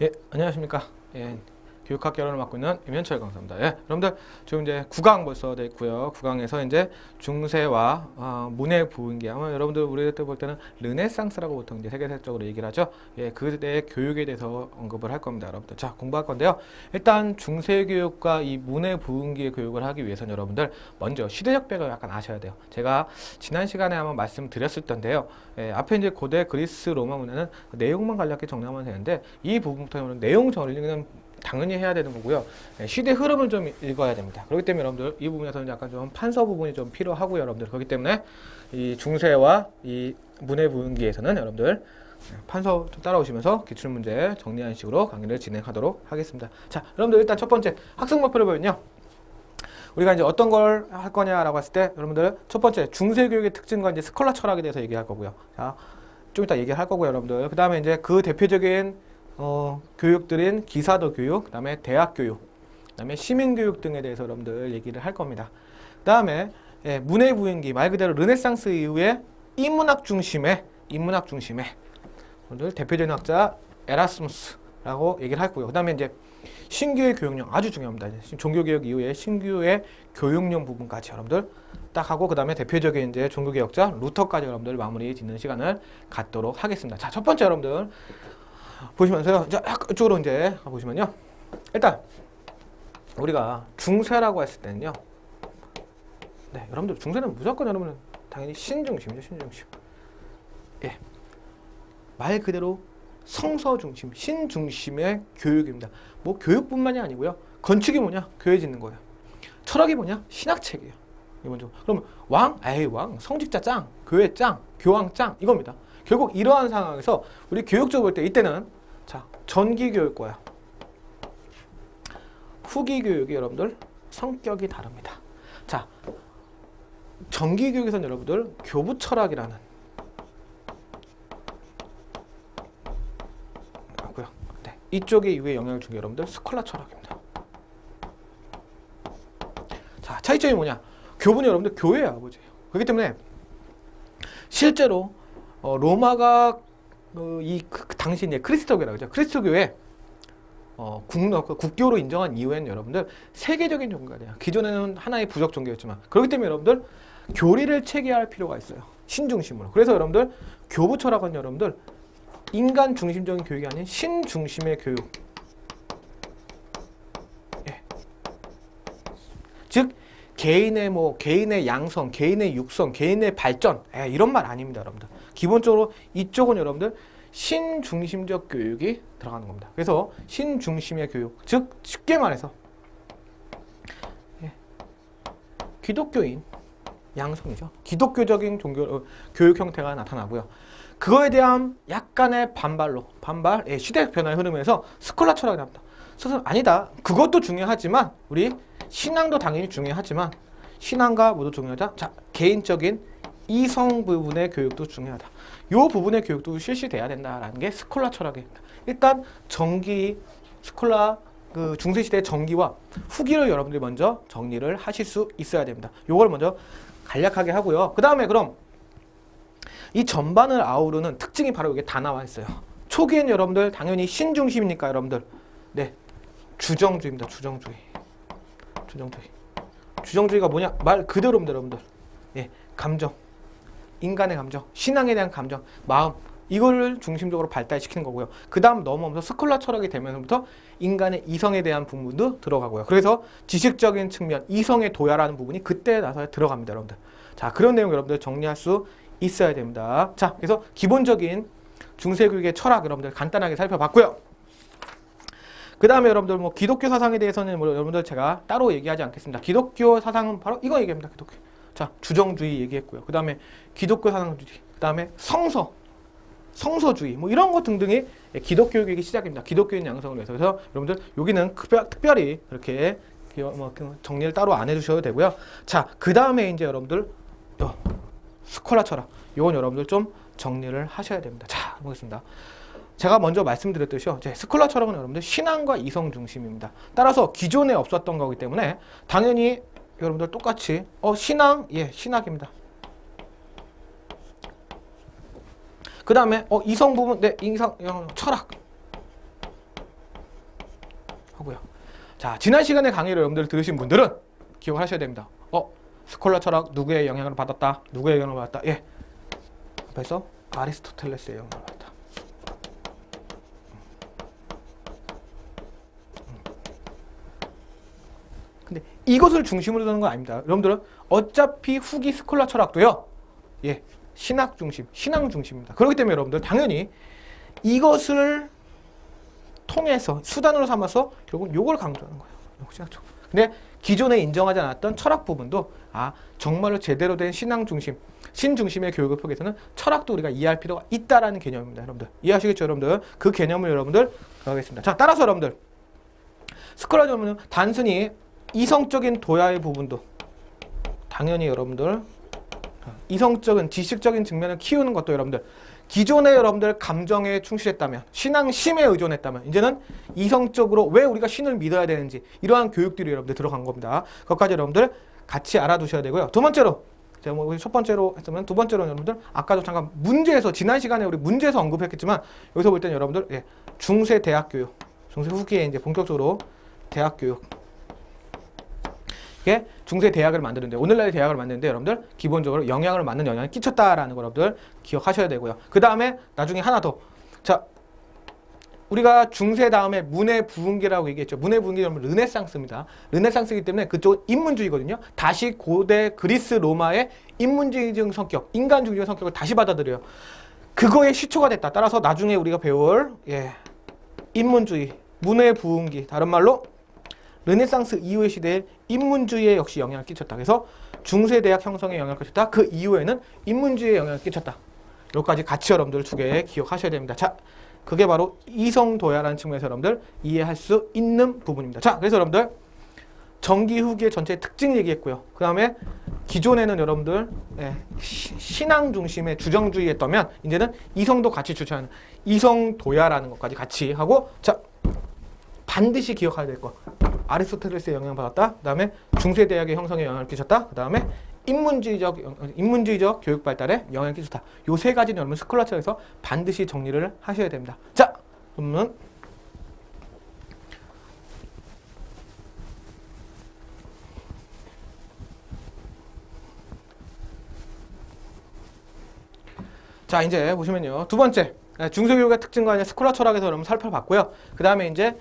예, 안녕하십니까. 예, 교육학 결혼을 맡고 있는 임현철 강사입니다. 예, 여러분들 지금 이제 9강 벌써 돼 있고요. 9강에서 이제 중세와 문해 부흥기 아마 여러분들 우리 때 볼 때는 르네상스라고 보통 이제 세계사적으로 얘기를 하죠. 예, 그때의 교육에 대해서 언급을 할 겁니다, 여러분들. 자, 공부할 건데요. 일단 중세 교육과 이 문해 부흥기의 교육을 하기 위해서는 여러분들 먼저 시대적 배경을 약간 아셔야 돼요. 제가 지난 시간에 한번 말씀드렸을 텐데요. 예, 앞에 이제 고대 그리스 로마 문화는 내용만 간략히 정리하면 되는데 이 부분부터 내용 정리는 당연히 해야 되는 거고요. 예, 시대 흐름을 좀 읽어야 됩니다. 그렇기 때문에 여러분들 이 부분에서는 약간 좀 판서 부분이 좀 필요하고요, 여러분들. 그렇기 때문에 이 중세와 이 문해 부흥기에서는 여러분들 판서 좀 따라오시면서 기출문제 정리하는 식으로 강의를 진행하도록 하겠습니다. 자, 여러분들 일단 첫 번째 학습 목표를 보면요. 우리가 이제 어떤 걸 할 거냐라고 했을 때 여러분들 첫 번째 중세 교육의 특징과 이제 스콜라 철학에 대해서 얘기할 거고요. 자, 좀 이따 얘기할 거고요, 여러분들. 그 다음에 이제 그 대표적인 교육들인 기사도 교육, 그 다음에 대학 교육, 그 다음에 시민 교육 등에 대해서 여러분들 얘기를 할 겁니다. 그 다음에 문해 부흥기 말 그대로 르네상스 이후에 인문학 중심의 여러분들 대표적인 학자 에라스무스라고 얘기를 할 거고요. 그 다음에 이제 신규의 교육령 아주 중요합니다. 종교개혁 이후에 신규의 교육령 부분까지 여러분들 딱 하고 그 다음에 대표적인 이제 종교개혁자 루터까지 여러분들 마무리 짓는 시간을 갖도록 하겠습니다. 자, 첫 번째 여러분들 보시면서요. 자, 이쪽으로 이제 보시면요. 일단 우리가 중세라고 했을 때는요. 네, 여러분들 중세는 무조건 여러분은 당연히 신중심이죠, 신중심. 예, 말 그대로 성서 중심, 신 중심의 교육입니다. 뭐 교육뿐만이 아니고요. 건축이 뭐냐? 교회 짓는 거예요. 철학이 뭐냐? 신학책이에요. 이번적으로. 그러면 왕? 에이 왕. 성직자 짱. 교회 짱. 교황 짱. 이겁니다. 결국 이러한 상황에서 우리 교육적으로 볼 때 이때는 자, 전기 교육과요. 후기 교육이 여러분들 성격이 다릅니다. 자, 전기 교육에서는 여러분들 교부 철학이라는 이쪽에 이후에 영향을 준 게 여러분들 스콜라 철학입니다. 자, 차이점이 뭐냐? 교부는 여러분들 교회의 아버지예요. 그렇기 때문에 실제로 로마가 당시 이제 크리스토교라고 하죠. 크리스토교회 국교로 인정한 이후에는 여러분들 세계적인 종교가 돼요. 기존에는 하나의 부족 종교였지만 그렇기 때문에 여러분들 교리를 체계할 필요가 있어요. 신중심으로. 그래서 여러분들 교부 철학은 여러분들 인간 중심적인 교육이 아닌 신 중심의 교육. 예. 즉 개인의 양성, 개인의 육성, 개인의 발전 이런 말 아닙니다, 여러분들. 기본적으로 이쪽은 여러분들 신 중심적 교육이 들어가는 겁니다. 그래서 신 중심의 교육, 즉 쉽게 말해서 기독교인 양성이죠. 기독교적인 교육 형태가 나타나고요. 그거에 대한 약간의 반발, 시대 변화의 흐름에서 스콜라 철학이 나옵니다. 그래서 아니다. 그것도 중요하지만 우리 신앙도 당연히 중요하지만 신앙과 모두 중요하다. 자, 개인적인 이성 부분의 교육도 중요하다. 이 부분의 교육도 실시돼야 된다라는 게 스콜라 철학입니다. 일단 스콜라 중세시대 정기와 후기를 여러분들이 먼저 정리를 하실 수 있어야 됩니다. 이걸 먼저 간략하게 하고요. 그 다음에 그럼 이 전반을 아우르는 특징이 바로 이게 다 나와 있어요. 초기엔 여러분들 당연히 신중심이니까 여러분들 네, 주정주의입니다. 주정주의가 뭐냐? 말 그대로입니다, 여러분들. 예, 감정, 인간의 감정, 신앙에 대한 감정, 마음 이거를 중심적으로 발달시키는 거고요. 그 다음 넘어오면서 스콜라 철학이 되면서부터 인간의 이성에 대한 부분도 들어가고요. 그래서 지식적인 측면, 이성의 도야라는 부분이 그때 나서 들어갑니다, 여러분들. 자, 그런 내용 여러분들 정리할 수 있어야 됩니다. 자, 그래서 기본적인 중세교육의 철학 여러분들 간단하게 살펴봤고요. 그 다음에 여러분들 뭐 기독교 사상에 대해서는 뭐 여러분들 제가 따로 얘기하지 않겠습니다. 기독교 사상은 바로 이거 얘기합니다. 기독교. 자, 주정주의 얘기했고요. 그 다음에 기독교 사상주의, 그 다음에 성서주의 뭐 이런 것 등등이 기독교 교육의 시작입니다. 기독교인 양성을 위해서. 그래서 여러분들 여기는 특별히 이렇게 정리를 따로 안 해주셔도 되고요. 자, 그 다음에 이제 여러분들 스콜라 철학 이건 여러분들 좀 정리를 하셔야 됩니다. 자, 보겠습니다. 제가 먼저 말씀드렸듯이요. 스콜라 철학은 여러분들 신앙과 이성 중심입니다. 따라서 기존에 없었던 거기 때문에 당연히 여러분들 똑같이 신앙, 예, 신학입니다. 그 다음에 이성 부분, 네, 철학. 하고요. 자, 지난 시간에 강의를 여러분들 들으신 분들은 기억하셔야 됩니다. 스콜라 철학 누구의 영향을 받았다? 누구의 영향을 받았다? 예. 앞에서 아리스토텔레스의 영향을 받았다. 근데 이것을 중심으로 두는 건 아닙니다. 여러분들은 어차피 후기 스콜라 철학도요. 예. 신학 중심, 신앙 중심입니다. 그렇기 때문에 여러분들 당연히 이것을 통해서 수단으로 삼아서 결국 요걸 강조하는 거예요. 신학적. 근데 기존에 인정하지 않았던 철학 부분도 정말로 제대로 된 신앙 중심, 신 중심의 교육을 펴기 위해서는 철학도 우리가 이해할 필요가 있다라는 개념입니다. 여러분들 이해하시겠죠? 여러분들 그 개념을 여러분들 하겠습니다. 자, 따라서 여러분들 스콜라즘은 단순히 이성적인 도야의 부분도 당연히 여러분들 이성적인 지식적인 측면을 키우는 것도 여러분들 기존에 여러분들 감정에 충실했다면 신앙심에 의존했다면 이제는 이성적으로 왜 우리가 신을 믿어야 되는지 이러한 교육들이 여러분들 들어간 겁니다. 그것까지 여러분들 같이 알아두셔야 되고요. 두 번째로 제가 뭐 첫 번째로 했으면 두 번째로는 여러분들 아까도 잠깐 문제에서 지난 시간에 우리 문제에서 언급했겠지만 여기서 볼 때는 여러분들 중세 대학 교육 중세 후기에 이제 본격적으로 대학 교육 중세 대학을 만드는데 오늘날의 대학을 만드는데 여러분들 기본적으로 영향을 맞는 영향을 끼쳤다라는 걸 여러분들 기억하셔야 되고요. 그 다음에 나중에 하나 더. 자, 우리가 중세 다음에 문해 부흥기라고 얘기했죠. 문해 부흥기 여러분 르네상스입니다. 르네상스이기 때문에 그쪽은 인문주의거든요. 다시 고대 그리스 로마의 인문주의적 성격, 인간주의적 성격을 다시 받아들여요. 그거의 시초가 됐다. 따라서 나중에 우리가 배울 인문주의, 문해 부흥기, 다른 말로 르네상스 이후의 시대에 인문주의에 역시 영향을 끼쳤다. 그래서 중세대학 형성에 영향을 끼쳤다. 그 이후에는 인문주의에 영향을 끼쳤다. 여기까지 같이 여러분들 두 개 기억하셔야 됩니다. 자, 그게 바로 이성도야라는 측면에서 여러분들 이해할 수 있는 부분입니다. 자, 그래서 여러분들 전기 후기의 전체 특징 얘기했고요. 그 다음에 기존에는 여러분들 신앙 중심의 주정주의였다면 이제는 이성도 같이 주체하는 이성도야라는 것까지 같이 하고 자, 반드시 기억해야 될 것. 아리스토텔레스의 영향을 받았다. 그 다음에 중세대학의 형성에 영향을 끼쳤다. 그 다음에 인문주의적 교육 발달에 영향을 끼쳤다. 요 세 가지는 여러분 스콜라처에서 반드시 정리를 하셔야 됩니다. 자, 그러면 자, 이제 보시면요. 두 번째, 중세교육의 특징과 이제 스콜라 철학에서 여러분 살펴봤고요. 그 다음에 이제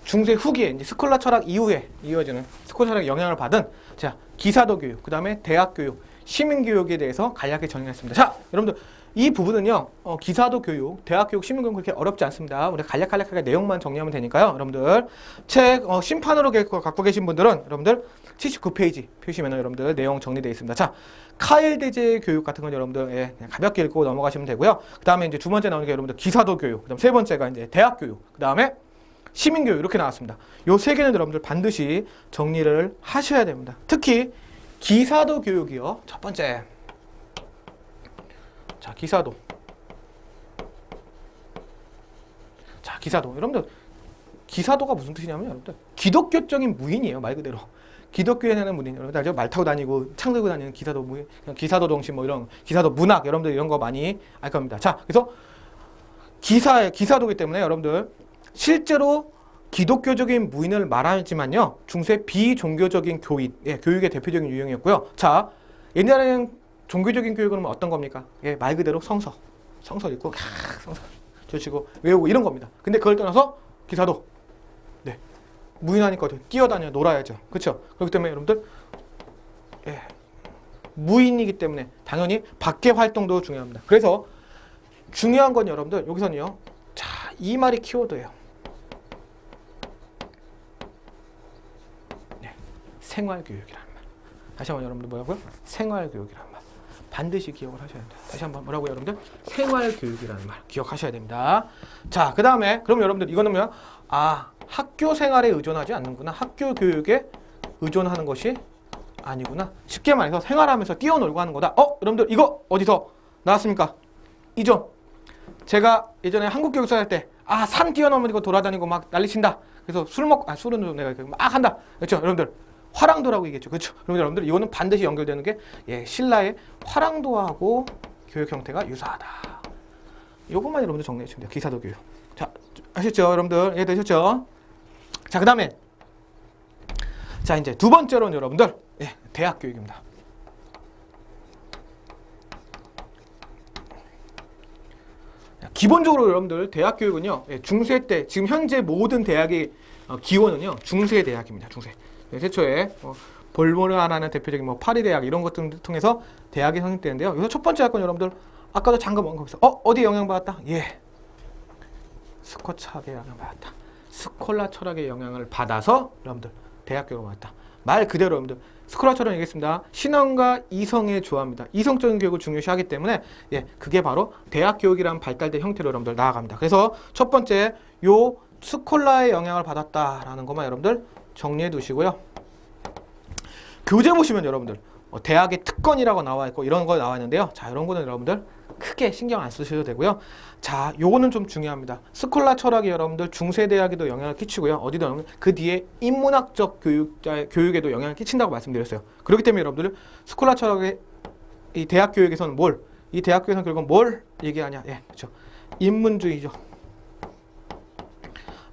중세 후기에 이제 스콜라 철학 이후에 이어지는 스콜라 철학의 영향을 받은 자, 기사도 교육, 그 다음에 대학 교육, 시민 교육에 대해서 간략하게 정리했습니다. 자, 여러분들 이 부분은요, 기사도 교육, 대학 교육, 시민 교육 그렇게 어렵지 않습니다. 우리 간략하게 내용만 정리하면 되니까요. 여러분들 책 심판으로 갖고 계신 분들은 여러분들 79페이지 표시면 여러분들 내용 정리되어 있습니다. 자, 카일 대제의 교육 같은 건 여러분들 그냥 가볍게 읽고 넘어가시면 되고요. 그 다음에 이제 두 번째 나오는 게 여러분들 기사도 교육, 그 다음 세 번째가 이제 대학 교육, 그 다음에 시민교육 이렇게 나왔습니다. 요 세 개는 여러분들 반드시 정리를 하셔야 됩니다. 특히 기사도 교육이요. 첫 번째. 자, 기사도. 자, 기사도. 여러분들 기사도가 무슨 뜻이냐면 여러분들 기독교적인 무인이에요. 말 그대로. 기독교에 사는 무인. 여러분들 알죠? 말 타고 다니고 창 들고 다니는 기사도 무인. 기사도 정신 뭐 이런 기사도 문학 여러분들 이런 거 많이 알 겁니다. 자, 그래서 기사도이기 때문에 여러분들 실제로 기독교적인 무인을 말하지만요. 중세 비종교적인 교육의 대표적인 유형이었고요. 자, 옛날에는 종교적인 교육은 어떤 겁니까? 말 그대로 성서 읽고 성서 주시고 외우고 이런 겁니다. 근데 그걸 떠나서 기사도 무인하니까 뛰어다녀 놀아야죠. 그렇죠? 그렇기 때문에 여러분들 무인이기 때문에 당연히 밖의 활동도 중요합니다. 그래서 중요한 건 여러분들 여기서는요. 자, 이 말이 키워드예요. 생활교육이라는 말. 다시 한번 여러분들 뭐라고요? 생활교육이라는 말. 반드시 기억을 하셔야 됩니다. 다시 한번 뭐라고요, 여러분들? 생활교육이라는 말 기억하셔야 됩니다. 자, 그 다음에 그럼 여러분들 이거는 뭐야? 학교 생활에 의존하지 않는구나. 학교 교육에 의존하는 것이 아니구나. 쉽게 말해서 생활하면서 뛰어놀고 하는 거다. 여러분들 이거 어디서 나왔습니까? 이 점. 제가 예전에 한국교육사 할 때 산 뛰어넘고 돌아다니고 막 난리친다. 그래서 술은 좀 내가 막 한다. 그렇죠? 여러분들 화랑도라고 얘기했죠. 그렇죠? 그럼 여러분들 이거는 반드시 연결되는 게 신라의 화랑도하고 교육 형태가 유사하다. 이것만 여러분들 정리해 주시면 돼요. 기사도 교육. 자, 아셨죠? 여러분들 이해되셨죠? 자, 그 다음에 자, 이제 두 번째로는 여러분들 예, 대학 교육입니다. 기본적으로 여러분들 대학 교육은요, 예, 중세 때 지금 현재 모든 대학의 기원은요 중세 대학입니다. 중세. 예, 최초에 볼모르아라는 대표적인 파리 대학 이런 것들을 통해서 대학이 성립되는데요. 여기서 첫 번째 학건 여러분들 아까도 잠깐 언급했어. 어디에 영향받았다? 예, 스코 철학에 영향받았다. 스콜라 철학의 영향을 받아서 여러분들 대학 교육을 받았다. 말 그대로 여러분들 스콜라 철학 얘기했습니다. 신앙과 이성의 조화입니다. 이성적인 교육을 중요시하기 때문에 예, 그게 바로 대학 교육이라는 발달된 형태로 여러분들 나아갑니다. 그래서 첫 번째 요 스콜라의 영향을 받았다라는 것만 여러분들 정리해 두시고요. 교재 보시면 여러분들 대학의 특권이라고 나와 있고 이런 거 나와 있는데요. 자, 이런 거는 여러분들 크게 신경 안 쓰셔도 되고요. 자, 요거는 좀 중요합니다. 스콜라 철학이 여러분들 중세대학에도 영향을 끼치고요. 어디도 영향을, 그 뒤에 인문학적 교육에도 영향을 끼친다고 말씀드렸어요. 그렇기 때문에 여러분들 스콜라 철학의 이 대학 교육에서는 이 대학 교육에서는 결국 뭘 얘기하냐? 예, 그렇죠. 인문주의죠.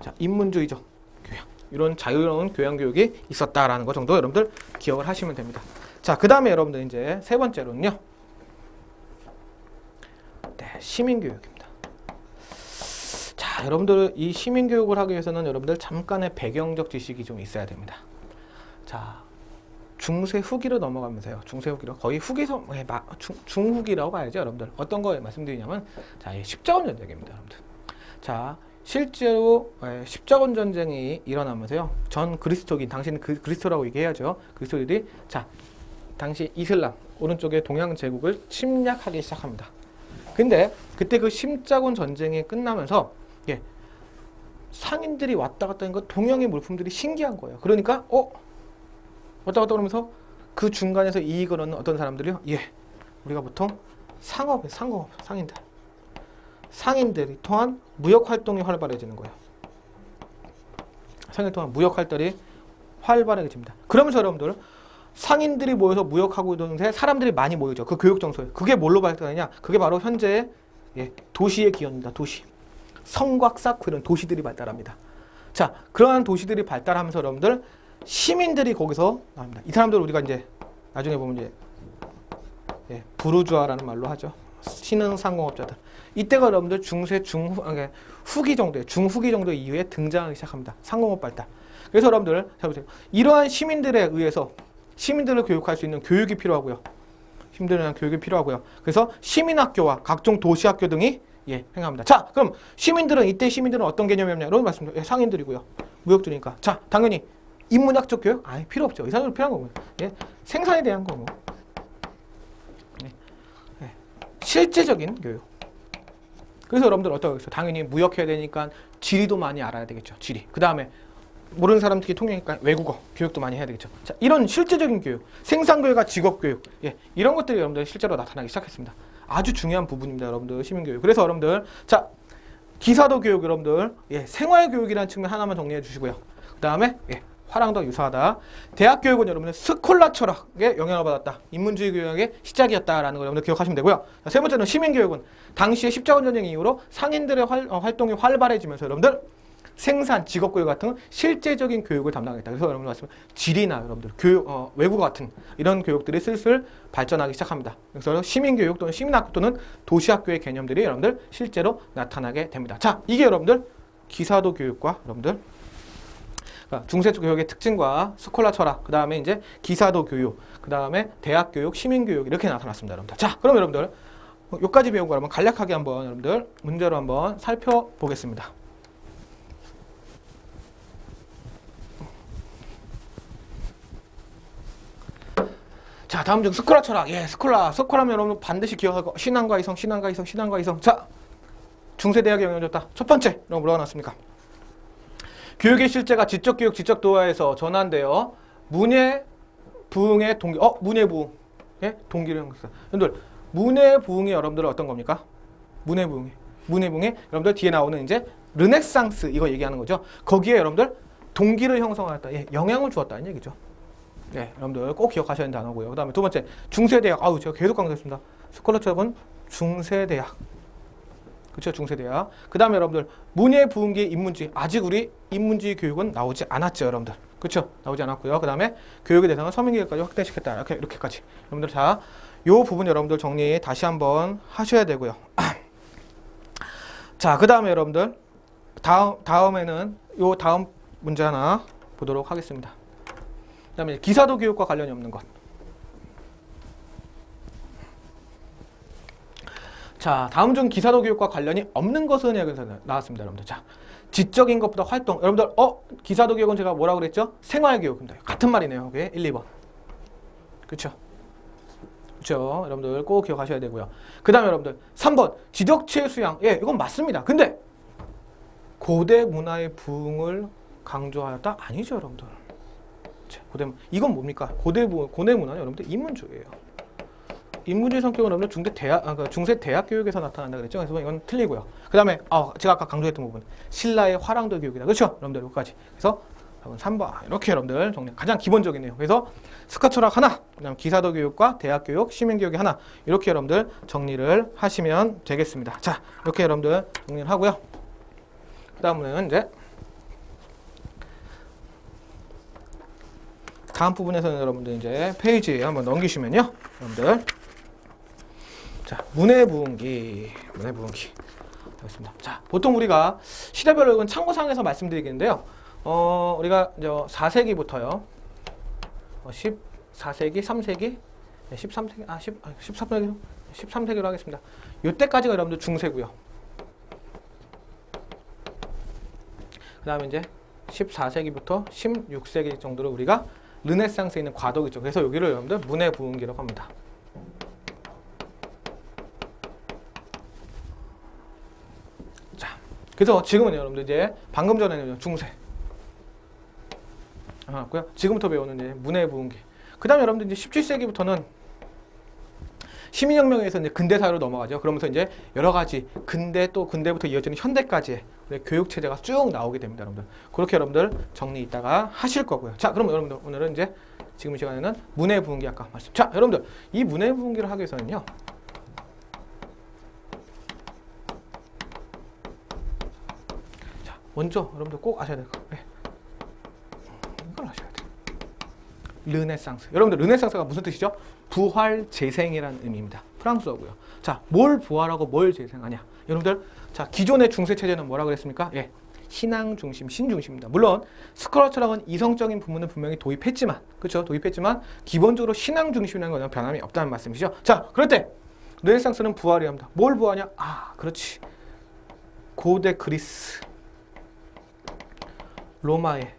자, 인문주의적 교양. 이런 자유로운 교양 교육이 있었다라는 거 정도 여러분들 기억을 하시면 됩니다. 자, 그 다음에 여러분들 이제 세 번째로는요. 네, 시민교육입니다. 자, 여러분들 이 시민교육을 하기 위해서는 여러분들 잠깐의 배경적 지식이 좀 있어야 됩니다. 자, 중세 후기로 넘어가면서요. 중세 후기로 거의 후기서 중후기라고 봐야죠, 여러분들. 어떤 거 말씀드리냐면 자, 이 십자군 전쟁입니다, 여러분들. 자, 실제로 십자군 전쟁이 일어나면서요. 전 그리스도인, 당신은 그리스도라고 얘기해야죠. 그리스도인들이 자, 당시 이슬람 오른쪽에 동양 제국을 침략하기 시작합니다. 근데 그때 그 십자군 전쟁이 끝나면서 예, 상인들이 왔다 갔다 하는 거 동양의 물품들이 신기한 거예요. 그러니까 왔다 갔다 그러면서 그 중간에서 이익을 얻는 어떤 사람들이요. 예, 우리가 보통 상인들이 통한 무역 활동이 활발해지는 거예요. 상인들 통한 무역 활동이 활발해집니다. 그러면서 여러분들 상인들이 모여서 무역하고 있는데 사람들이 많이 모이죠. 그 교육 장소에. 그게 뭘로 발달하냐? 그게 바로 현재의 예, 도시의 기원입니다. 도시. 성곽 쌓고 이런 도시들이 발달합니다. 자, 그러한 도시들이 발달하면서 여러분들 시민들이 거기서 나옵니다. 이 사람들 우리가 이제 나중에 보면 이제 예, 부르주아라는 말로 하죠. 신흥 상공업자들. 이때가 여러분들 중세 후기 정도의 중후기 정도 이후에 등장하기 시작합니다. 상공업 발달. 그래서 여러분들 잘 보세요. 이러한 시민들에 의해서 시민들을 교육할 수 있는 교육이 필요하고요. 시민들에 대한 교육이 필요하고요. 그래서 시민학교와 각종 도시학교 등이 예, 행합니다. 자, 그럼 이때 시민들은 어떤 개념이었냐? 이런 말씀드려요. 예, 상인들이고요. 무역들이니까. 자, 당연히 인문학적 교육? 아니, 필요 없죠. 이 사람들 필요한 거고요. 예, 생산에 대한 거고. 예, 예, 실제적인 교육. 그래서 여러분들 어떻게 하겠어요? 당연히 무역해야 되니까 지리도 많이 알아야 되겠죠. 지리. 그 다음에 모르는 사람들이 통역이니까 외국어 교육도 많이 해야 되겠죠. 자, 이런 실제적인 교육, 생산교육과 직업교육, 예, 이런 것들이 여러분들 실제로 나타나기 시작했습니다. 아주 중요한 부분입니다, 여러분들 시민교육. 그래서 여러분들 자, 기사도 교육 여러분들 예, 생활교육이라는 측면 하나만 정리해 주시고요. 그 다음에 예, 화랑도 유사하다. 대학 교육은 여러분들 스콜라 철학에 영향을 받았다. 인문주의 교육의 시작이었다라는 걸 여러분들 기억하시면 되고요. 자, 세 번째는 시민교육은 당시의 십자군 전쟁 이후로 상인들의 활동이 활발해지면서 여러분들 생산, 직업교육 같은 실제적인 교육을 담당하겠다. 그래서 여러분들 말씀 지리나 여러분들 교육, 외국어 같은 이런 교육들이 슬슬 발전하기 시작합니다. 그래서 시민교육 또는 시민학교 또는 도시학교의 개념들이 여러분들 실제로 나타나게 됩니다. 자, 이게 여러분들 기사도 교육과 여러분들 중세 교육의 특징과 스콜라 철학, 그 다음에 이제 기사도 교육, 그 다음에 대학 교육, 시민 교육 이렇게 나타났습니다, 여러분들. 자, 그럼 여러분들 여기까지 배우고 여러분 간략하게 한번 여러분들 문제로 한번 살펴보겠습니다. 자, 다음 중 스콜라 철학. 예, 스콜라면 여러분 반드시 기억하고 신앙과 이성. 자, 중세대학에 영향을 줬다. 첫 번째, 여러분 뭐라고 나왔습니까? 교육의 실제가 지적교육, 지적도화에서 전환되어 문예부흥의 동기. 문예부흥. 예, 동기를 연구했어요. 여러분들 문예부흥이 여러분들 어떤 겁니까? 문예부흥이 여러분들 뒤에 나오는 이제 르네상스 이거 얘기하는 거죠. 거기에 여러분들 동기를 형성하였다. 예, 영향을 주었다는 얘기죠. 네, 여러분들 꼭 기억하셔야 하는 단어고요. 그 다음에 두 번째, 중세대학. 제가 계속 강조했습니다. 스콜라 철학은 중세대학. 그렇죠? 중세대학. 그 다음에 여러분들 문예부흥기 인문주의. 아직 우리 인문주의 교육은 나오지 않았죠, 여러분들. 그렇죠? 나오지 않았고요. 그 다음에 교육의 대상은 서민교육까지 확대시켰다. 이렇게까지. 여러분들 자, 요 부분 여러분들 정리 다시 한번 하셔야 되고요. 자, 그 다음에 여러분들 다음에는 요 다음 문제 하나 보도록 하겠습니다. 그 다음에 기사도 교육과 관련이 없는 것. 자, 다음 중 기사도 교육과 관련이 없는 것은 여기서 나왔습니다, 여러분들. 자, 지적인 것보다 활동. 여러분들, 기사도 교육은 제가 뭐라고 그랬죠? 생활교육입니다. 같은 말이네요. 이게 1, 2번. 그쵸? 그쵸? 여러분들 꼭 기억하셔야 되고요. 그 다음에 여러분들, 3번. 지덕체 수양. 예, 이건 맞습니다. 근데, 고대 문화의 부흥을 강조하였다? 아니죠, 여러분들. 자, 이건 뭡니까? 고대 문화는 여러분들 인문주의예요. 인문주의 성격은 여러분들 중세 대학 교육에서 나타난다 그랬죠. 그래서 이건 틀리고요. 그 다음에 제가 아까 강조했던 부분 신라의 화랑도 교육이다. 그렇죠? 여러분들 여기까지. 그래서 3번 이렇게 여러분들 정리 가장 기본적이네요. 그래서 스카철학 하나, 그다음 기사도 교육과 대학 교육, 시민 교육이 하나 이렇게 여러분들 정리를 하시면 되겠습니다. 자, 이렇게 여러분들 정리를 하고요. 그다음은 이제 다음 부분에서는 여러분들 이제 페이지에 한번 넘기시면요, 여러분들. 자, 문예부흥기. 알겠습니다. 자, 보통 우리가 시대별로 이건 참고사항에서 말씀드리겠는데요. 우리가 이제 4세기부터요. 14세기, 3세기, 13세기로 하겠습니다. 이때까지가 여러분들 중세고요. 그 다음에 이제 14세기부터 16세기 정도로 우리가 르네상스에 있는 과도기죠. 그래서 여기를 여러분들 문예부흥기라고 합니다. 그래서 지금은 여러분들 이제 방금 전에는 중세 나왔고요. 지금부터 배우는 이제 문예부흥기. 그 다음에 여러분들 이제 17세기부터는 시민혁명에서 이제 근대사회로 넘어가죠. 그러면서 이제 여러 가지 근대부터 이어지는 현대까지의 교육 체제가 쭉 나오게 됩니다, 여러분들. 그렇게 여러분들 정리 이따가 하실 거고요. 자, 그럼 여러분들 오늘은 이제 지금 이 시간에는 문예부흥기 아까 말씀. 자, 여러분들 이 문예부흥기를 하기 위해서는요. 먼저 여러분들 꼭 아셔야 될 거. 네. 이걸 아셔야 돼요. 르네상스. 여러분들 르네상스가 무슨 뜻이죠? 부활 재생이라는 의미입니다. 프랑스어고요. 자, 뭘 부활하고 뭘 재생하냐? 여러분들, 자, 기존의 중세 체제는 뭐라고 그랬습니까? 예. 신앙 중심, 신 중심입니다. 물론 스컬처랑은 이성적인 부분은 분명히 도입했지만, 그렇죠? 도입했지만 기본적으로 신앙 중심이라는 거는 변함이 없다는 말씀이시죠. 자, 그럴 때 르네상스는 부활이야 합니다. 뭘 부활하냐? 그렇지. 고대 그리스, 로마의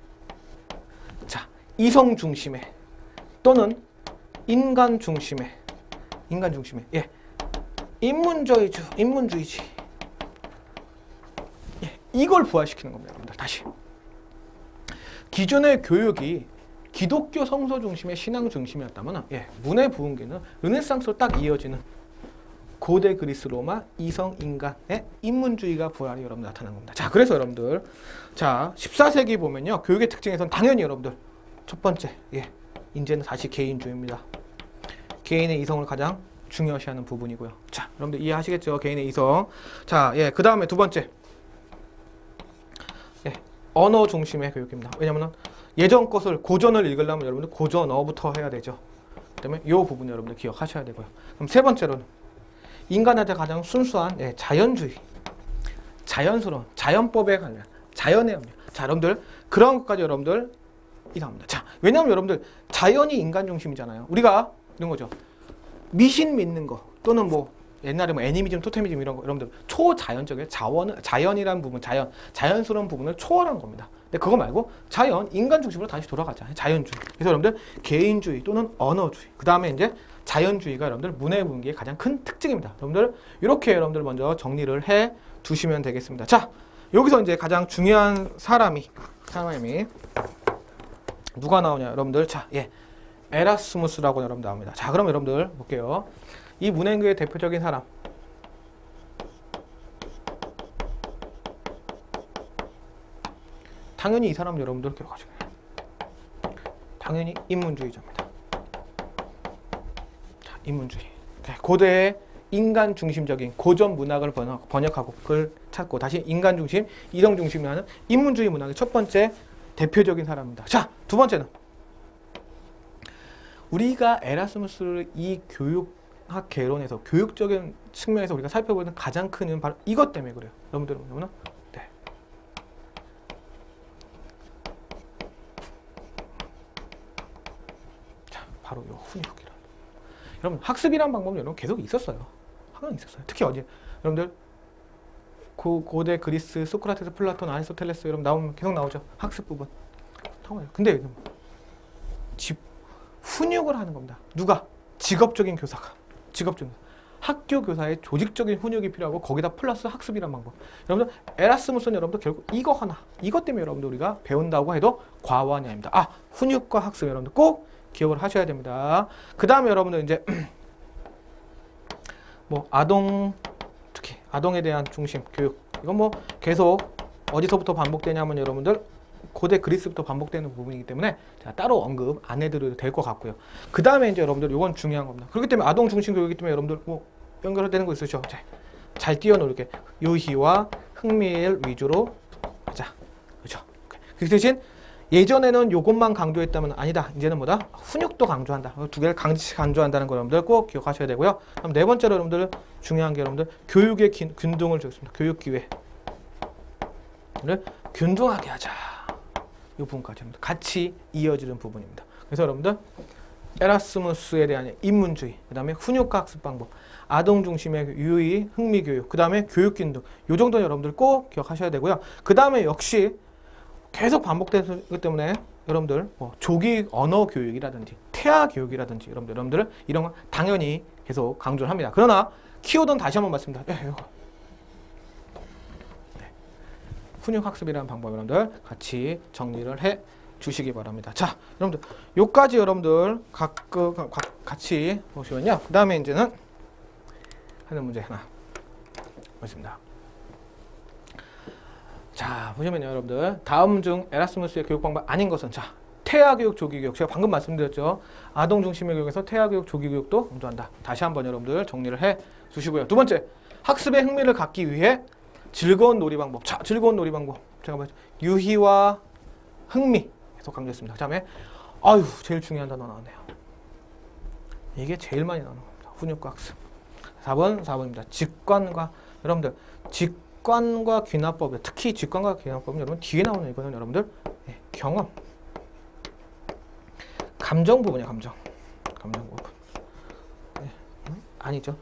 이성 중심의 또는 인간 중심의 예, 인문주의지 예, 이걸 부활시키는 겁니다, 여러분들. 다시 기존의 교육이 기독교 성서 중심의 신앙 중심이었다면 문예부흥기는 르네상스로 딱 이어지는 고대 그리스 로마 이성 인간의 인문주의가 부활이 여러분들 나타난 겁니다. 자, 그래서 여러분들 자 14세기 보면요, 교육의 특징에서는 당연히 여러분들 첫 번째 이제는 다시 개인주의입니다. 개인의 이성을 가장 중요시하는 부분이고요. 자, 여러분들 이해하시겠죠? 개인의 이성. 자, 그 다음에 두 번째 언어 중심의 교육입니다. 왜냐면은 예전 것을 고전을 읽으려면 여러분들 고전어부터 해야 되죠. 그다음에 이 부분 여러분들 기억하셔야 되고요. 그럼 세 번째로는 인간한테 가장 순수한 자연주의, 자연스러운 자연법에 관련 자연의 합리. 자, 여러분들 그런 것까지 여러분들 이상합니다. 자, 왜냐하면 여러분들 자연이 인간 중심이잖아요. 우리가 이런 거죠. 미신 믿는 거 또는 뭐 옛날에 뭐 애니미즘, 토테미즘 이런 거 여러분들 초자연적인 자연이라는 부분, 자연스러운 부분을 초월한 겁니다. 근데 그거 말고 자연, 인간 중심으로 다시 돌아가자. 자연주의. 그래서 여러분들 개인주의 또는 언어주의. 그 다음에 이제 자연주의가 여러분들 문예부흥기의 가장 큰 특징입니다. 여러분들 이렇게 여러분들 먼저 정리를 해 두시면 되겠습니다. 자, 여기서 이제 가장 중요한 사람이 누가 나오냐, 여러분들. 자, 에라스무스라고 여러분들 나옵니다. 자, 그럼 여러분들 볼게요. 이 문예부흥기의 대표적인 사람. 당연히 이 사람 여러분들 기억하시고, 당연히 인문주의자입니다. 자, 인문주의. 고대의 인간 중심적인 고전 문학을 번역하고 그걸 찾고 다시 인간 중심, 이성 중심이라는 인문주의 문학의 첫 번째 대표적인 사람입니다. 자, 두 번째는 우리가 에라스무스를 이 교육학 개론에서 교육적인 측면에서 우리가 살펴보는 가장 큰 이유는 바로 이것 때문에 그래요. 여러분들 보면 네. 자, 바로 이 훈육이라. 여러분 학습이라는 방법은 여러분 계속 있었어요. 항상 있었어요. 특히 어디 여러분들 고대 그리스 소크라테스, 플라톤, 아리스토텔레스 여러분 나오면 계속 나오죠. 학습 부분. 근데 훈육을 하는 겁니다. 누가? 직업적인 교사가. 직업적인 학교 교사의 조직적인 훈육이 필요하고 거기다 플러스 학습이란 방법. 여러분들 에라스무스는 여러분들 결국 이거 하나. 이것 때문에 여러분들 우리가 배운다고 해도 과언이 아닙니다. 아, 훈육과 학습 여러분들 꼭 기억을 하셔야 됩니다. 그 다음에 여러분들 이제 뭐 아동, 특히 아동에 대한 중심 교육. 이건 뭐 계속 어디서부터 반복되냐면 여러분들 고대 그리스부터 반복되는 부분이기 때문에 제가 따로 언급 안 해드려도 될 것 같고요. 그 다음에 이제 여러분들 이건 중요한 겁니다. 그렇기 때문에 아동 중심 교육이기 때문에 여러분들 뭐 연결되는 거 있으시죠? 잘 띄워놓을게. 유희와 흥미를 위주로 하자. 그렇죠? 그 대신 예전에는 요것만 강조했다면 아니다. 이제는 뭐다? 훈육도 강조한다. 두 개를 같이 강조한다는 거 여러분들 꼭 기억하셔야 되고요. 그럼 네 번째로 여러분들 중요한 게 여러분들 교육의 균등을 주겠습니다. 교육 기회를 균등하게 하자. 이 부분까지 같이 이어지는 부분입니다. 그래서 여러분들 에라스무스에 대한 인문주의, 그 다음에 훈육과 학습 방법, 아동 중심의 유의, 흥미 교육, 그 다음에 교육 균등. 이 정도는 여러분들 꼭 기억하셔야 되고요. 그 다음에 역시 계속 반복되기 때문에 여러분들 뭐 조기 언어 교육이라든지 태아 교육이라든지 여러분들 이런 거 당연히 계속 강조를 합니다. 그러나 키워드는 다시 한번 말씀드립니다. 훈육 학습이라는 방법 여러분들 같이 정리를 해 주시기 바랍니다. 자, 여러분들 요까지 여러분들 같이 보시면요. 그 다음에 이제는 하는 문제 하나 보겠습니다. 자, 보시면요, 여러분들 다음 중 에라스무스의 교육 방법 아닌 것은 자, 태아 교육, 조기 교육. 제가 방금 말씀드렸죠. 아동 중심의 교육에서 태아 교육, 조기 교육도 강조한다. 다시 한번 여러분들 정리를 해 주시고요. 두 번째, 학습의 흥미를 갖기 위해 즐거운 놀이 방법. 자, 즐거운 놀이 방법. 제가 말했죠. 유희와 흥미 계속 강조했습니다. 그 다음에 아유, 제일 중요한 단어 나왔네요. 이게 제일 많이 나오는 겁니다. 훈육과 학습. 4번입니다. 직관과 여러분들 직관과 귀납법. 특히 직관과 귀납법은 여러분 뒤에 나오는 이거는 여러분들 경험. 감정 부분이에요. 감정 부분. 아니죠.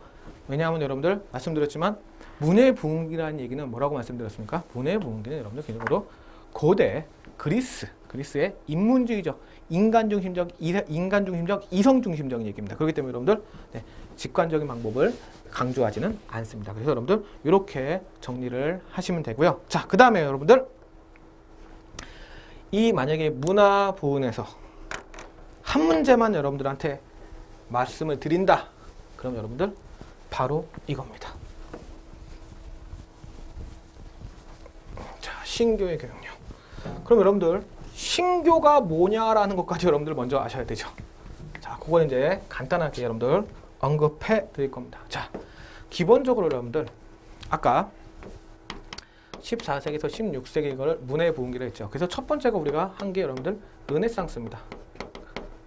왜냐하면 여러분들 말씀드렸지만 문해부흥기라는 얘기는 뭐라고 말씀드렸습니까? 문해부흥기는 여러분들 기본적으로 고대 그리스의 인문주의적, 인간중심적, 이성중심적인 얘기입니다. 그렇기 때문에 여러분들 직관적인 방법을 강조하지는 않습니다. 그래서 여러분들 이렇게 정리를 하시면 되고요. 자, 그 다음에 여러분들 이 만약에 문화부흥에서 한 문제만 여러분들한테 말씀을 드린다. 그럼 여러분들 바로 이겁니다. 자, 신교의 교육력. 그럼 여러분들 신교가 뭐냐라는 것까지 여러분들 먼저 아셔야 되죠. 자, 그거는 이제 간단하게 여러분들 언급해 드릴 겁니다. 자, 기본적으로 여러분들 아까 14세기에서 16세기 이거를 문해부흥기를 했죠. 그래서 첫 번째가 우리가 한 게 여러분들 르네상스입니다.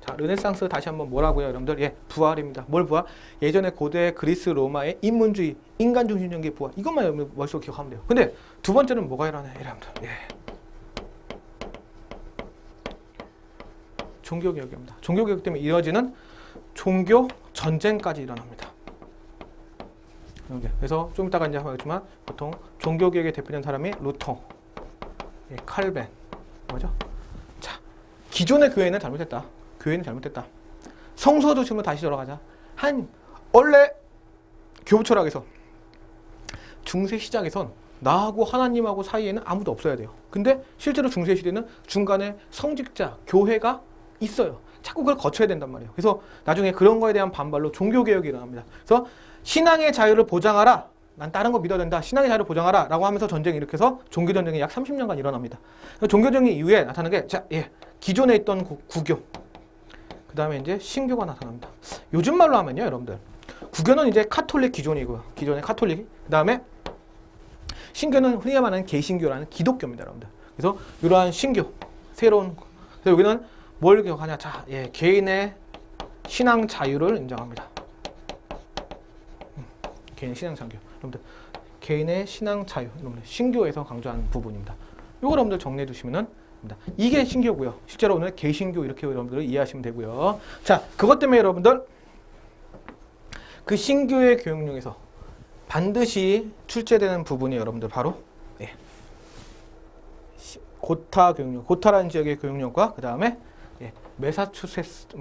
자, 르네상스 다시 한번 뭐라고요, 여러분들? 부활입니다. 뭘 부활? 예전에 고대 그리스 로마의 인문주의, 인간중심적인 부활. 이것만 여러분 머릿속에 기억하면 돼요. 근데 두 번째는 뭐가 일어나요, 여러분들? 종교개혁입니다. 종교개혁 때문에 이어지는 종교 전쟁까지 일어납니다. 그래서 좀 이따가 이제 하겠지만 보통 종교개혁의 대표적인 사람이 루터, 칼벤, 뭐죠? 자, 기존의 교회는 잘못했다. 교회는 잘못됐다. 성서 중심으로 다시 돌아가자. 원래 교부 철학에서 중세 시작에선 나하고 하나님하고 사이에는 아무도 없어야 돼요. 근데 실제로 중세 시대는 중간에 성직자, 교회가 있어요. 자꾸 그걸 거쳐야 된단 말이에요. 그래서 나중에 그런 거에 대한 반발로 종교개혁이 일어납니다. 그래서 신앙의 자유를 보장하라. 난 다른 거 믿어야 된다. 신앙의 자유를 보장하라. 라고 하면서 전쟁이 일으켜서 종교전쟁이 약 30년간 일어납니다. 종교전쟁 이후에 나타나는 게 기존에 있던 구교. 그 다음에 이제 신교가 나타납니다. 요즘 말로 하면요, 여러분들. 구교는 이제 카톨릭 기존이고요. 기존의 카톨릭. 그다음에 신교는 흔히 말하는 개신교라는 기독교입니다, 여러분들. 그래서 이러한 신교, 새로운. 그래서 여기는 뭘 기억하냐? 자, 예, 개인의 신앙 자유를 인정합니다. 개인의 신앙 자유. 여러분들, 개인의 신앙 자유. 여러분들, 신교에서 강조하는 부분입니다. 이거 여러분들 정리해 두시면은 됩니다. 이게 신교고요. 실제로 오늘 개신교 이렇게 여러분들 이해하시면 되고요. 자, 그것 때문에 여러분들 그 신교의 교육령에서 반드시 출제되는 부분이 여러분들 바로 예, 고타 교육령, 고타라는 지역의 교육령과 그 다음에 예, 매사추세츠,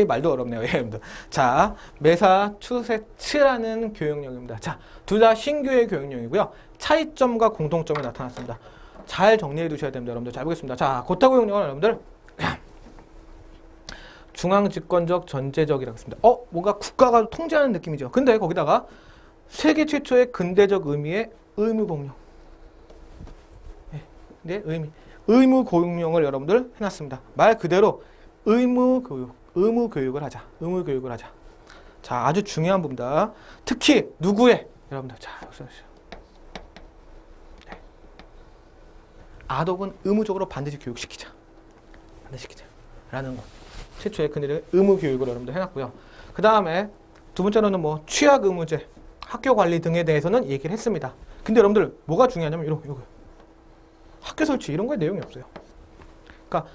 말도 어렵네요, 여러분들. 자, 매사추세츠라는 교육령입니다. 자, 둘 다 신교의 교육령이고요. 차이점과 공통점이 나타났습니다. 잘 정리해 두셔야 됩니다, 여러분들. 잘 보겠습니다. 자, 고타 교육령은 여러분들 중앙집권적 전제적이라고 했습니다. 뭔가 국가가 통제하는 느낌이죠. 근데 거기다가 세계 최초의 근대적 의미의 의무공용. 네, 의무교육령을 여러분들 해놨습니다. 말 그대로 의무교육을 하자. 의무교육을 하자. 자, 아주 중요한 부분이다. 특히 누구의 여러분들, 자, 네. 아동은 의무적으로 반드시 교육시키자. 반드시 시키자. 라는 거. 최초의 근대적 의무교육을 여러분들 해놨고요. 그 다음에 두 번째로는 뭐 취약 의무제, 학교 관리 등에 대해서는 얘기를 했습니다. 근데 여러분들 뭐가 중요하냐면 이거 학교 설치 이런 거에 내용이 없어요. 그러니까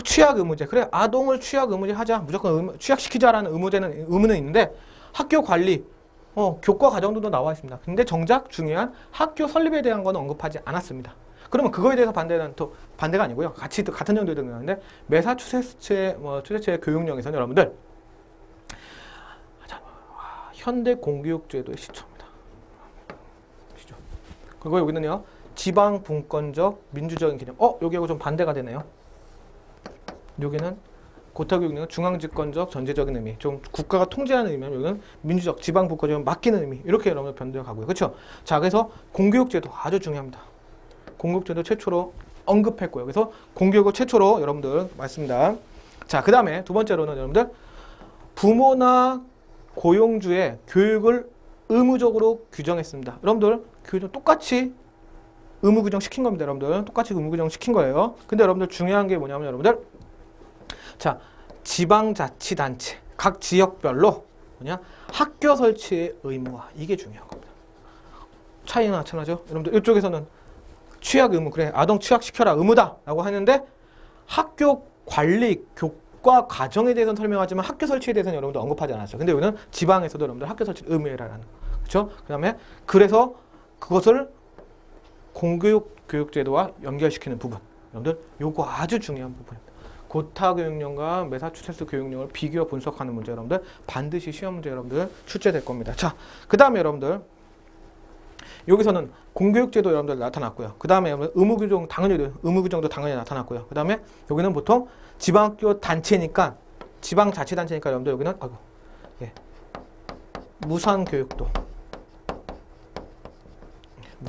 취약 의무제, 그래 아동을 취약 의무제 하자, 무조건 취약시키자라는 의무는 있는데 학교 관리, 교과 과정도 나와 있습니다. 근데 정작 중요한 학교 설립에 대한 건 언급하지 않았습니다. 그러면 그거에 대해서 반대는 또 반대가 아니고요. 같이 같은 정도에 등장하는데 매사추세츠의 추세츠의 교육령에서는 여러분들 현대 공교육제도의 시초입니다. 시초. 그리고 여기는요. 지방 분권적 민주적인 개념. 여기하고 좀 반대가 되네요. 여기는 고타교육령은 중앙집권적 전제적인 의미. 좀 국가가 통제하는 의미면 여기는 민주적 지방 분권적 맡기는 의미. 이렇게 여러분 변경하고요. 그렇죠? 자, 그래서 공교육제도 아주 중요합니다. 공교육제도 최초로 언급했고요. 그래서 공교육을 최초로 여러분들 맞습니다. 자, 그다음에 두 번째로는 여러분들 부모나 고용주의 교육을 의무적으로 규정했습니다. 여러분들 교육을 똑같이 의무 규정 시킨 겁니다. 여러분들 똑같이 의무 규정 시킨 거예요. 근데 여러분들 중요한 게 뭐냐면 여러분들 자, 지방자치단체 각 지역별로 학교 설치의 의무화, 이게 중요한 겁니다. 차이가 나타나죠. 여러분들 이쪽에서는 취약 의무, 그래 아동 취약시켜라 의무다 라고 하는데 학교 관리, 교과 과정에 대해서는 설명하지만 학교 설치에 대해서는 여러분들 언급하지 않았어요. 근데 여기는 지방에서도 여러분들 학교 설치 의무해라라는 거. 그렇죠? 그다음에 그래서 그것을 공교육 교육제도와 연결시키는 부분. 여러분들 요거 아주 중요한 부분입니다. 고타 교육령과 매사추세츠 교육령을 비교 분석하는 문제 여러분들 반드시 시험 문제 여러분들 출제될 겁니다. 자, 그다음에 여러분들 여기서는 공교육제도 여러분들 나타났고요. 그 다음에 의무규정 의무규정도 당연히 나타났고요. 그 다음에 여기는 보통 지방학교 단체니까 지방자치단체니까 여러분들 여기는 무상교육도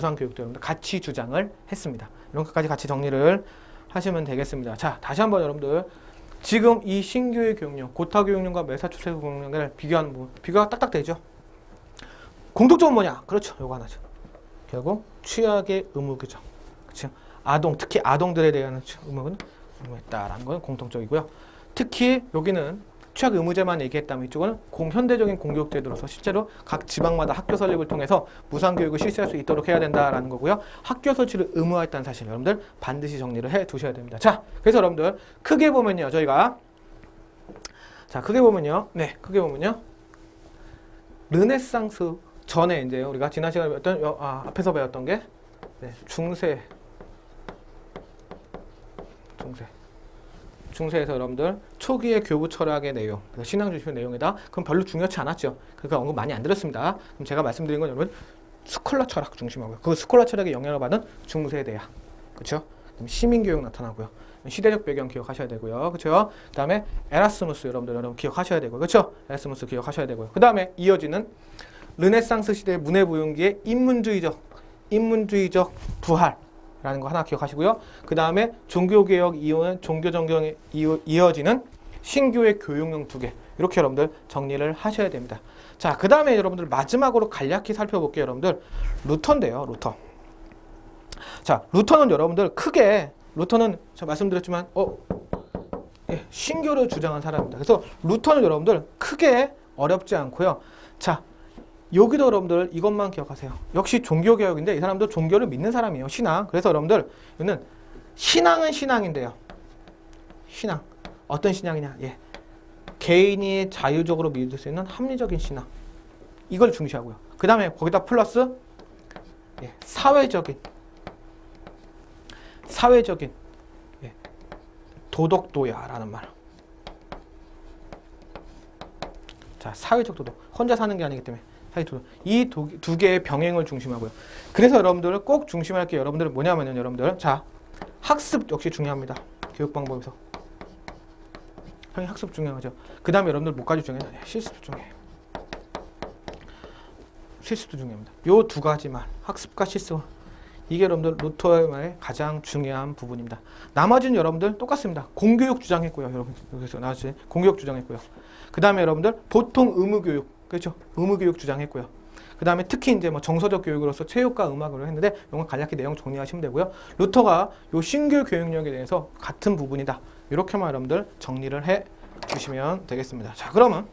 여러분들 같이 주장을 했습니다. 이런 것까지 같이 정리를 하시면 되겠습니다. 자, 다시 한번 여러분들 지금 이 신교의 교육령, 고타 교육령과 매사추세츠 교육령을 비교하는 부분, 비교가 딱딱 되죠. 공통점은 뭐냐? 그렇죠. 요거 하나죠. 결국 취약의 의무 규정, 그렇죠? 아동, 특히 아동들에 대한 의무는 의무했다라는 건 공통적이고요. 특히 여기는 취약 의무제만 얘기했다면 이쪽은 현대적인 공교육제도로서 실제로 각 지방마다 학교 설립을 통해서 무상교육을 실시할 수 있도록 해야 된다라는 거고요. 학교 설치를 의무화했다는 사실 여러분들 반드시 정리를 해 두셔야 됩니다. 자, 그래서 여러분들 크게 보면요, 저희가 크게 보면요, 르네상스 전에 이제 우리가 지난 시간에 배웠던 앞에서 배웠던 게 중세에서 여러분들 초기의 교부 철학의 내용, 신앙 중심의 내용이다. 그럼 별로 중요치 않았죠. 그러니까 언급 많이 안 들었습니다. 그럼 제가 말씀드린 건 여러분 스콜라 철학 중심하고요. 그 스콜라 철학의 영향을 받은 중세 대학, 그렇죠? 시민 교육 나타나고요. 시대적 배경 기억하셔야 되고요. 그렇죠? 그다음에 에라스무스 여러분 기억하셔야 되고요. 그렇죠? 에라스무스 기억하셔야 되고요. 그다음에 이어지는 르네상스 시대 문해부흥기의 인문주의적 부활 라는 거 하나 기억하시고요. 그 다음에 종교개혁 이후는 종교정경에 이어지는 신교의 교육령 2개. 이렇게 여러분들 정리를 하셔야 됩니다. 자, 그 다음에 여러분들 마지막으로 간략히 살펴볼게요. 여러분들 루터인데요. 루터. 자, 루터는 여러분들 크게 루터는 제가 말씀드렸지만 예, 신교를 주장한 사람입니다. 그래서 루터는 여러분들 크게 어렵지 않고요. 자, 여기도 여러분들 이것만 기억하세요. 역시 종교개혁인데 이 사람도 종교를 믿는 사람이에요. 신앙. 그래서 여러분들 이거는 신앙은 신앙인데요. 신앙. 어떤 신앙이냐? 예. 개인이 자유적으로 믿을 수 있는 합리적인 신앙. 이걸 중시하고요. 그 다음에 거기다 플러스 예, 사회적인 예, 도덕도야라는 말. 자, 사회적 도덕. 혼자 사는 게 아니기 때문에 사회적 도덕. 이 두 개의 병행을 중심하고요. 그래서 여러분들 꼭 중심할 게 여러분들 뭐냐면요. 여러분들 자, 학습 역시 중요합니다. 교육 방법에서. 형이 학습 중요하죠. 그 다음에 여러분들 뭐까지 중요해요? 실습 중요해요. 실습도 중요합니다. 요 두 가지만 학습과 실습. 이게 여러분들 루터의 말의 가장 중요한 부분입니다. 나머지는 여러분들 똑같습니다. 공교육 주장했고요. 여러분 여기서 나왔지. 공교육 주장했고요. 그 다음에 여러분들 보통 의무교육, 그렇죠? 의무교육 주장했고요. 그 다음에 특히 이제 뭐 정서적 교육으로서 체육과 음악으로 했는데 이건 간략히 내용 정리하시면 되고요. 루터가 요 신교 교육력에 대해서 같은 부분이다. 이렇게만 여러분들 정리를 해 주시면 되겠습니다. 자, 그러면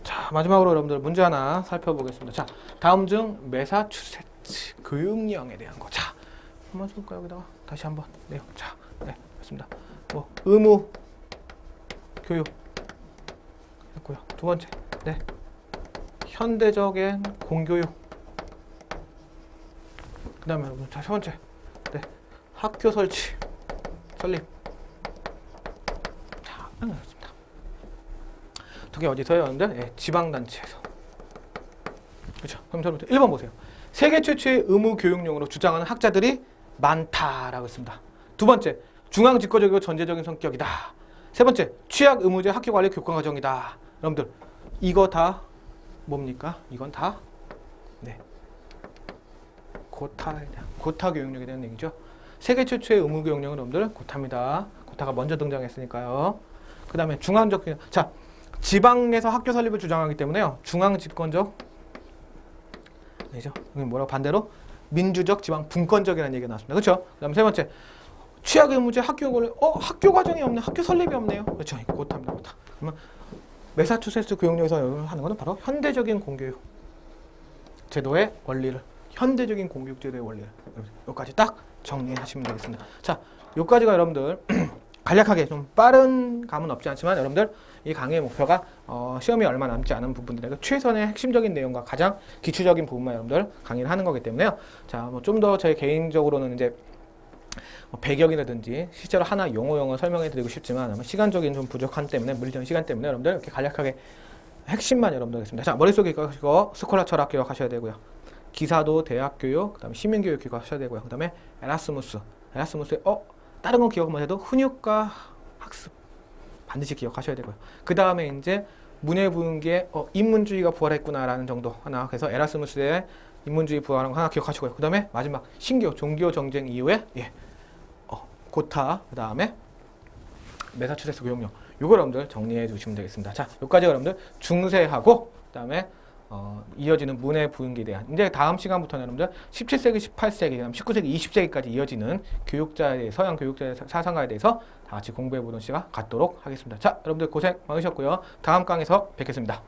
자, 마지막으로 여러분들 문제 하나 살펴보겠습니다. 자, 다음 중 매사추세츠 교육령에 대한 거. 자, 한번 볼까요? 여기다가 다시 한번 내용. 자, 네, 맞습니다. 뭐 의무 교육 했고요. 두 번째, 네, 현대적인 공교육. 그 다음에 여러분, 자, 세 번째, 네, 학교 설립. 자, 그렇습니다. 두 개 어디서요? 여러분들? 예, 지방단체에서. 그렇죠. 그럼 저부터 1번 보세요. 세계 최초의 의무 교육령으로 주장하는 학자들이 많다라고 했습니다. 두 번째, 중앙 집권적이고 전제적인 성격이다. 세 번째, 취약 의무제 학교 관리 교권 과정이다. 여러분들, 이거 다 뭡니까? 이건 다 네, 고타 교육령에 대한 얘기죠. 세계 최초의 의무 교육령은 여러분들 고타입니다. 고타가 먼저 등장했으니까요. 그 다음에 중앙적 교육. 자, 지방에서 학교 설립을 주장하기 때문에요. 중앙 집권적, 아니죠? 여기 뭐라고 반대로 민주적, 지방 분권적이라는 얘기가 나왔습니다. 그렇죠? 그다음 세 번째, 취약 의무제 학교 관리. 학교 과정이 없네. 학교 설립이 없네요. 그렇죠? 이거 고타입니다. 고타. 그러면 매사추세츠 교육령에서 하는 것은 바로 현대적인 공교육 제도의 원리를, 현대적인 공교육 제도의 원리를 여기까지 딱 정리하시면 되겠습니다. 자, 여기까지가 여러분들 간략하게 좀 빠른 감은 없지 않지만 여러분들 이 강의의 목표가 시험이 얼마 남지 않은 부분들에서 최선의 핵심적인 내용과 가장 기초적인 부분만 여러분들 강의를 하는 거기 때문에요. 자, 뭐 좀 더 제 개인적으로는 이제 배경이라든지 실제로 하나 용어를 설명해 드리고 싶지만 아마 시간적인 좀 부족한 때문에 물리적인 시간 때문에 여러분들 이렇게 간략하게 핵심만 여러분들 하겠습니다. 자, 머릿속에 기억하시고 스콜라 철학 기억하셔야 되고요. 기사도 대학 교육, 그다음에 시민교육 기억하셔야 되고요. 그다음에 에라스무스의 다른 건 기억 못해도 훈육과 학습 반드시 기억하셔야 되고요. 그 다음에 이제 문예부흥기에 인문주의가 부활했구나라는 정도 하나. 그래서 에라스무스의 인문주의 부활한 거 하나 기억하시고요. 그 다음에 마지막 신교 종교 정쟁 이후에 고타, 그 다음에 매사추세츠 교육령. 요거 여러분들 정리해 주시면 되겠습니다. 자, 여기까지 여러분들 중세하고 그 다음에 이어지는 문예부흥기에 대한, 이제 다음 시간부터는 여러분들 17세기, 18세기, 그다음 19세기, 20세기까지 이어지는 교육자에 대해, 서양 교육자의 사상가에 대해서 다 같이 공부해 보는 시간 갖도록 하겠습니다. 자, 여러분들 고생 많으셨고요. 다음 강에서 뵙겠습니다.